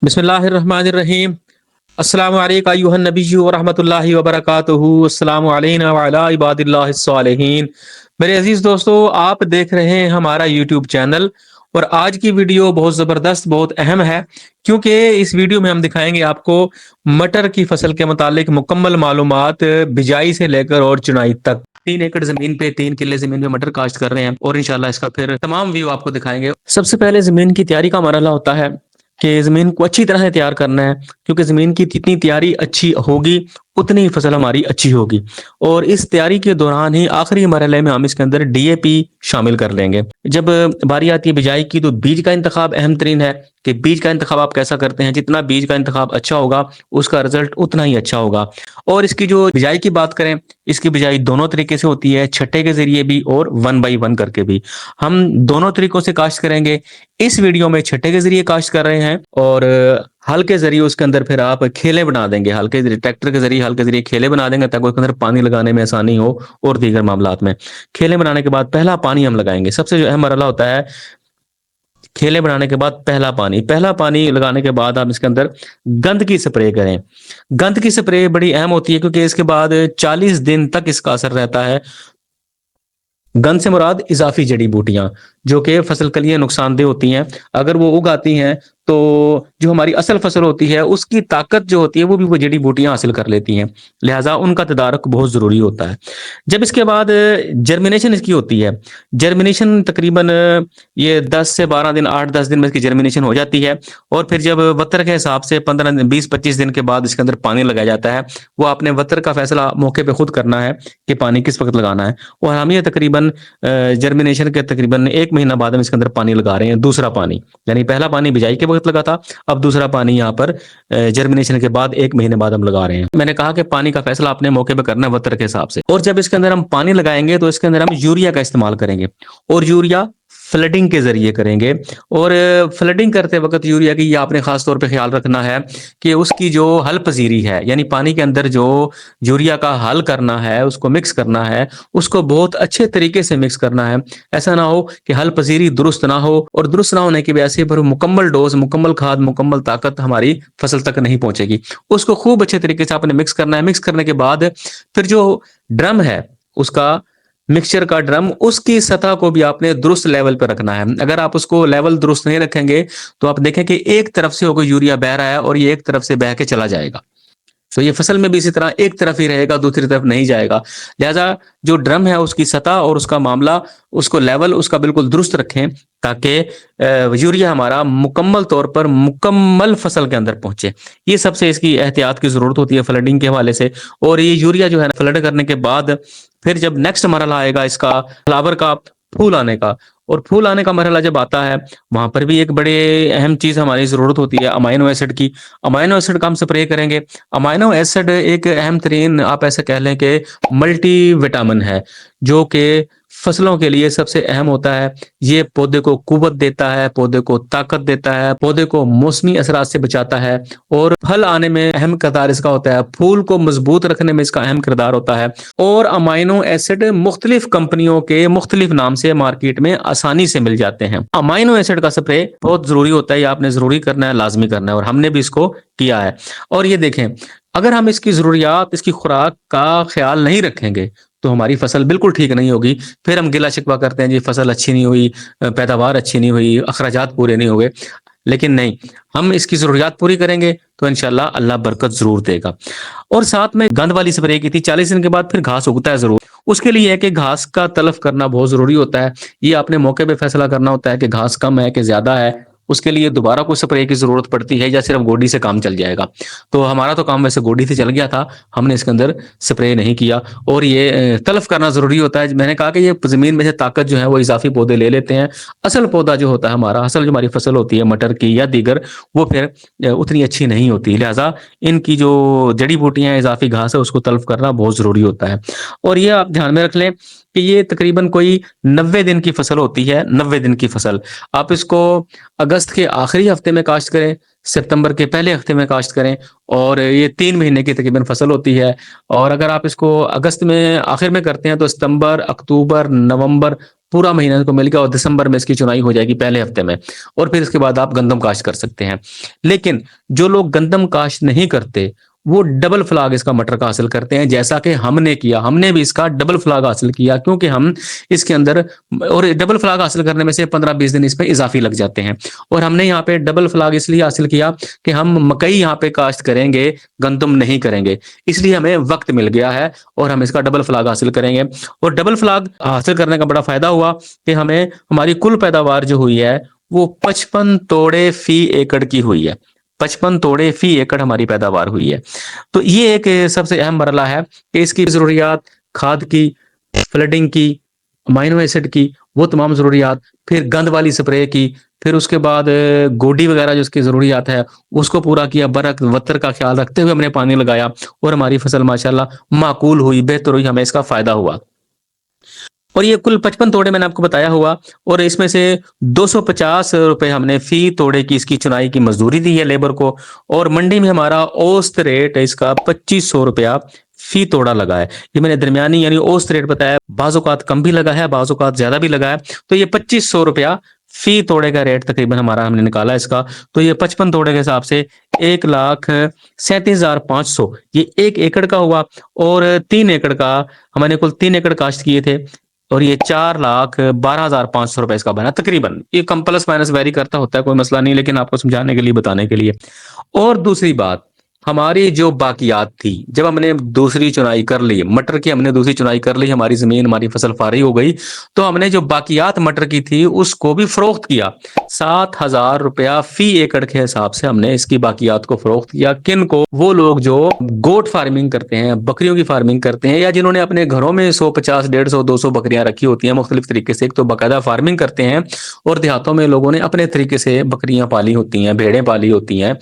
बिस्मिल्लाहिर्रहमानिर्रहीम। अस्सलामु अलैका अय्युहन नबिय्यु व रहमतुल्लाहि व बरकातुहू। अस्सलामु अलैना व अला इबादिल्लाहिस सालिहीन। मेरे अजीज दोस्तों, आप देख रहे हैं हमारा यूट्यूब चैनल और आज की वीडियो बहुत ज़बरदस्त, बहुत अहम है क्योंकि इस वीडियो में हम दिखाएंगे आपको मटर की फसल के मुतालिक मुकम्मल मालूमात, बिजाई से लेकर और चुनाई तक। 3 एकड़ जमीन पे 3 किले जमीन पे मटर काश्त कर रहे हैं और इंशाल्लाह इसका फिर तमाम व्यू आपको दिखाएंगे। सबसे पहले जमीन की तैयारी का मरहला होता है कि ज़मीन को अच्छी तरह से तैयार करना है, क्योंकि ज़मीन की जितनी तैयारी अच्छी होगी उतनी ही फसल हमारी अच्छी होगी। और इस तैयारी के दौरान ही आखिरी मरहले में हम इसके अंदर डीएपी शामिल कर लेंगे। जब बारी आती है बिजाई की, तो बीज का इंतखाब अहम तरीन है कि बीज का इंतखाब आप कैसा करते हैं। जितना बीज का इंतखाब अच्छा होगा उसका रिजल्ट उतना ही अच्छा होगा। और इसकी जो बिजाई की बात करें, इसकी बिजाई दोनों तरीके से होती है, छट्टे के जरिए भी और 1 बाई 1 करके भी। हम दोनों तरीकों से काश्त करेंगे। इस वीडियो में छट्टे के जरिए काश्त कर रहे हैं और हल के जरिए उसके अंदर फिर आप खेले बना देंगे। हल के जरिए, ट्रैक्टर के जरिए हल के जरिए खेले बना देंगे ताकि उसके अंदर पानी लगाने में आसानी हो और दीगर मामलात में। खेले बनाने के बाद पहला पानी हम लगाएंगे। सबसे जो अहम मरहला होता है खेले बनाने के बाद पहला पानी लगाने के बाद आप इसके अंदर गंद की स्प्रे करें। गंद की स्प्रे बड़ी अहम होती है क्योंकि इसके बाद 40 दिन तक इसका असर रहता है। गंद से मुराद इजाफी जड़ी बूटियां जो कि फसल के लिए नुकसानदेह होती हैं, अगर वो उगाती हैं तो जो हमारी असल फसल होती है उसकी ताकत जो होती है वो जड़ी बूटियां हासिल कर लेती हैं। लिहाजा उनका तदारक बहुत ज़रूरी होता है। जब इसके बाद जर्मिनेशन इसकी होती है, जर्मिनेशन तकरीबन ये 10 से 12 दिन, 8-10 दिन में इसकी जर्मिनेशन हो जाती है। और फिर जब वतर के हिसाब से 15 दिन, 20-25 दिन के बाद इसके अंदर पानी लगाया जाता है। वो आपने वतर का फैसला मौके पर खुद करना है कि पानी किस वक्त लगाना है। और हम ये तकरीबन जर्मिनेशन के तकरीबन 1 महीना बाद हम इसके अंदर पानी लगा रहे हैं, दूसरा पानी। यानी पहला पानी बिजाई के वक्त लगा था, अब दूसरा पानी यहाँ पर जर्मिनेशन के बाद 1 महीने बाद हम लगा रहे हैं। मैंने कहा कि पानी का फैसला अपने मौके पर करना है वतर के हिसाब से। और जब इसके अंदर हम पानी लगाएंगे तो इसके अंदर हम यूरिया का इस्तेमाल करेंगे और यूरिया फ्लडिंग के जरिए करेंगे। और फ्लडिंग करते वक्त यूरिया की आपने खास तौर पे ख्याल रखना है कि उसकी जो हल पजीरी है, यानी पानी के अंदर जो यूरिया का हल करना है, उसको मिक्स करना है, उसको बहुत अच्छे तरीके से मिक्स करना है। ऐसा ना हो कि हल पजीरी दुरुस्त ना हो और दुरुस्त ना होने की वजह से पर मुकम्मल डोज, मुकम्मल खाद, मुकम्मल ताकत हमारी फसल तक नहीं पहुंचेगी। उसको खूब अच्छे तरीके से आपने मिक्स करना है। मिक्स करने के बाद फिर जो ड्रम है उसका, मिक्सचर का ड्रम, उसकी सतह को भी आपने दुरुस्त लेवल पर रखना है। अगर आप उसको लेवल दुरुस्त नहीं रखेंगे तो आप देखें कि एक तरफ से होकर यूरिया बह रहा है और ये एक तरफ से बह के चला जाएगा। तो ये फसल में भी इसी तरह एक तरफ ही रहेगा, दूसरी तरफ नहीं जाएगा। लिहाजा जो ड्रम है उसकी सतह और उसका मामला, उसको लेवल उसका बिल्कुल दुरुस्त रखें ताकि यूरिया हमारा मुकम्मल तौर पर मुकम्मल फसल के अंदर पहुंचे। ये सबसे इसकी एहतियात की जरूरत होती है फ्लडिंग के हवाले से। और ये यूरिया जो है ना, फ्लड करने के बाद फिर जब नेक्स्ट मरहला आएगा इसका फ्लावर का, फूल आने का, और फूल आने का मरहला जब आता है वहां पर भी एक बड़े अहम चीज हमारी जरूरत होती है अमाइनो एसिड की। अमाइनो एसिड का हम स्प्रे करेंगे। अमाइनो एसिड एक अहम तरीन, आप ऐसे कह लें कि मल्टी विटामिन है जो कि फसलों के लिए सबसे अहम होता है। ये पौधे को कुव्वत देता है, पौधे को ताकत देता है, पौधे को मौसमी असरात से बचाता है और फल आने में अहम किरदार इसका होता है। फूल को मजबूत रखने में इसका अहम किरदार होता है। और अमाइनो एसिड मुख्तलिफ कंपनियों के मुख्तलिफ नाम से मार्केट में आसानी से मिल जाते हैं। अमाइनो एसिड का स्प्रे बहुत जरूरी होता है, ये आपने जरूरी करना है, लाजमी करना है और हमने भी इसको किया है। और ये देखें, अगर हम इसकी जरूरियात, इसकी खुराक का ख्याल नहीं रखेंगे तो हमारी फसल बिल्कुल ठीक नहीं होगी। फिर हम गिला शिकवा करते हैं जी फसल अच्छी नहीं हुई, पैदावार अच्छी नहीं हुई, अखराजात पूरे नहीं हुए। लेकिन नहीं, हम इसकी जरूरियात पूरी करेंगे तो इंशाल्लाह अल्लाह बरकत जरूर देगा। और साथ में गंद वाली स्प्रे की थी। 40 दिन के बाद फिर घास उगता है जरूर। उसके लिए है कि घास का तलफ करना बहुत जरूरी होता है। ये आपने मौके पे फैसला करना होता है कि घास कम है कि ज्यादा है। उसके लिए दोबारा कोई स्प्रे की जरूरत पड़ती है या सिर्फ गोडी से काम चल जाएगा। तो हमारा तो काम वैसे गोडी से चल गया था, हमने इसके अंदर स्प्रे नहीं किया। और ये तलफ करना जरूरी होता है। मैंने कहा कि ये जमीन में से ताकत जो है वो इजाफी पौधे ले लेते हैं। असल पौधा जो होता है हमारा, असल जो हमारी फसल होती है मटर की या दीगर, वो फिर उतनी अच्छी नहीं होती। लिहाजा इनकी जो जड़ी बूटियां, इजाफी घास है, उसको तलफ करना बहुत जरूरी होता है। और ये आप ध्यान में रख लें कि ये तकरीबन कोई 90 दिन की फसल होती है। 90 दिन की फसल आप इसको अगस्त के आखिरी हफ्ते में काश्त करें, सितंबर के पहले हफ्ते में काश्त करें और ये 3 महीने की तकरीबन फसल होती है। और अगर आप इसको अगस्त में आखिर में करते हैं तो सितंबर, अक्टूबर, नवंबर, पूरा महीना को मिल गया और दिसंबर में इसकी चुनाई हो जाएगी पहले हफ्ते में, और फिर इसके बाद आप गंदम काश्त कर सकते हैं। लेकिन जो लोग गंदम काश्त नहीं करते वो डबल फ्लाग इसका मटर का हासिल करते हैं, जैसा कि हमने किया। हमने भी इसका डबल फ्लाग हासिल किया, क्योंकि हम इसके अंदर, और डबल फ्लाग हासिल करने में से 15-20 दिन इसमें इजाफी लग जाते हैं। और हमने यहाँ पे डबल फ्लाग इसलिए हासिल किया कि हम मकई यहाँ पे काश्त करेंगे, गंदम नहीं करेंगे, इसलिए हमें वक्त मिल गया है और हम इसका डबल फ्लाग हासिल करेंगे। और डबल फ्लाग हासिल करने का बड़ा फायदा हुआ कि हमें हमारी कुल पैदावार जो हुई है वो 55 तोड़े फी एकड़ की हुई है। 55 तोड़े फी एकड़ हमारी पैदावार हुई है। तो ये एक सबसे अहम मरला है कि इसकी जरूरियात, खाद की, फ्लडिंग की, अमाइनो एसिड की, वो तमाम जरूरियात, फिर गंद वाली स्प्रे की, फिर उसके बाद गोडी वगैरह जो उसकी जरूरियात है उसको पूरा किया, बरक वतर का ख्याल रखते हुए हमने पानी लगाया और हमारी फसल माशाल्लाह माकूल हुई, बेहतर हुई, हमें इसका फायदा हुआ। और ये कुल 55 तोड़े मैंने आपको बताया हुआ, और इसमें से 250 रुपए हमने फी तोड़े की इसकी चुनाई की मजदूरी दी है लेबर को, और मंडी में हमारा औसत रेट इसका 2500 रुपया फी तोड़ा लगा है। ये मैंने दरमियानी यानी औसत रेट बताया, बाज़-औक़ात कम भी लगा है, बाज़-औक़ात ज्यादा भी लगा है। तो ये 2500 रुपया फी तोड़े का रेट तकरीबन हमारा हमने निकाला इसका। तो ये 55 तोड़े के हिसाब से 1,37,500 ये 1 एकड़ का हुआ, और 3 एकड़ का हमने कुल 3 एकड़ काश्त किए थे, और ये 4,12,500 रुपए इसका बना तकरीबन। ये कम प्लस माइनस वेरी करता होता है, कोई मसला नहीं, लेकिन आपको समझाने के लिए, बताने के लिए। और दूसरी बात, हमारी जो बाकियात थी, जब हमने दूसरी चुनाई कर ली मटर की, हमने दूसरी चुनाई कर ली, हमारी जमीन, हमारी फसल फारी हो गई, तो हमने जो बाकियात मटर की थी उसको भी फरोख्त किया। 7,000 रुपया फी एकड़ के हिसाब से हमने इसकी बाकियात को फरोख्त किया। किन को? वो लोग जो गोट फार्मिंग करते हैं, बकरियों की फार्मिंग करते हैं, या जिन्होंने अपने घरों में 150, 150, 200 बकरियां रखी होती हैं मुख्तलिफ तरीके से। एक तो बाकायदा फार्मिंग करते हैं, और देहातों में लोगों ने अपने तरीके से बकरियां पाली होती हैं, भेड़ें पाली होती हैं।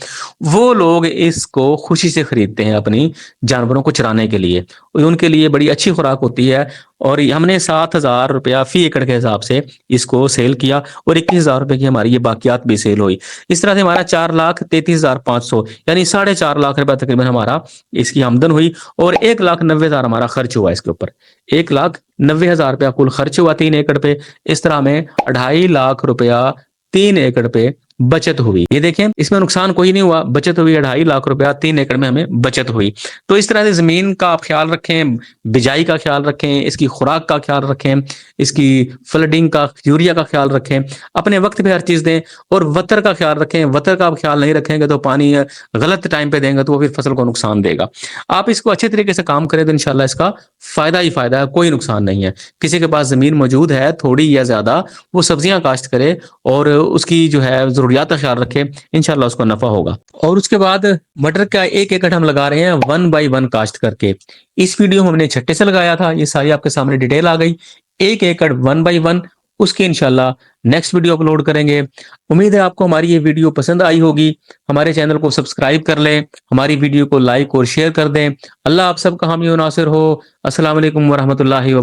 वो लोग इसको खुशी से खरीदते हैं अपनी जानवरों को चराने के लिए, उनके लिए बड़ी अच्छी खुराक होती है। और हमने 7,000 रुपया फी एकड़ के हिसाब से इसको सेल किया, और 21,000 रुपए की हमारी ये बाकियात भी सेल हुई। इस तरह से हमारा 4,33,500 यानी 4.5 लाख रुपया तकरीबन हमारा इसकी आमदन हुई, और 1,90,000 हमारा खर्च हुआ इसके ऊपर। 1,90,000 रुपया कुल खर्च हुआ 3 एकड़ पे। इस तरह में 2.5 लाख रुपया 3 एकड़ पे बचत हुई। ये देखें, इसमें नुकसान कोई नहीं हुआ, बचत हुई 2.5 लाख रुपया 3 एकड़ में हमें बचत हुई। तो इस तरह से जमीन का आप ख्याल रखें, बिजाई का ख्याल रखें, इसकी खुराक का ख्याल रखें, इसकी फ्लडिंग का, यूरिया का ख्याल रखें, अपने वक्त पे हर चीज दें, और वतर का ख्याल रखें। वतर का आप ख्याल नहीं रखेंगे तो पानी गलत टाइम पे देंगे तो वो फिर फसल को नुकसान देगा। आप इसको अच्छे तरीके से काम करें तो इंशाल्लाह इसका फायदा ही फायदा है, कोई नुकसान नहीं है। किसी के पास जमीन मौजूद है थोड़ी या ज्यादा, वो सब्जियां काश्त करे और उसकी जो है जरूरियात का ख्याल रखे, इंशाल्लाह उसको नफा होगा। और उसके बाद मटर का 1 एकड़ हम लगा रहे हैं 1 बाई 1 काश्त करके। इस वीडियो में हमने छट्टे से लगाया था, ये सारी आपके सामने डिटेल आ गई। 1 एकड़ 1 बाई 1, उसके इंशाल्लाह नेक्स्ट वीडियो अपलोड करेंगे। उम्मीद है आपको हमारी ये वीडियो पसंद आई होगी। हमारे चैनल को सब्सक्राइब कर लें, हमारी वीडियो को लाइक और शेयर कर दें। अल्लाह आप सबका हामी और नासिर हो। अस्सलाम वालेकुम वरहमतुल्लाहि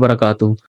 वबरकातुहू।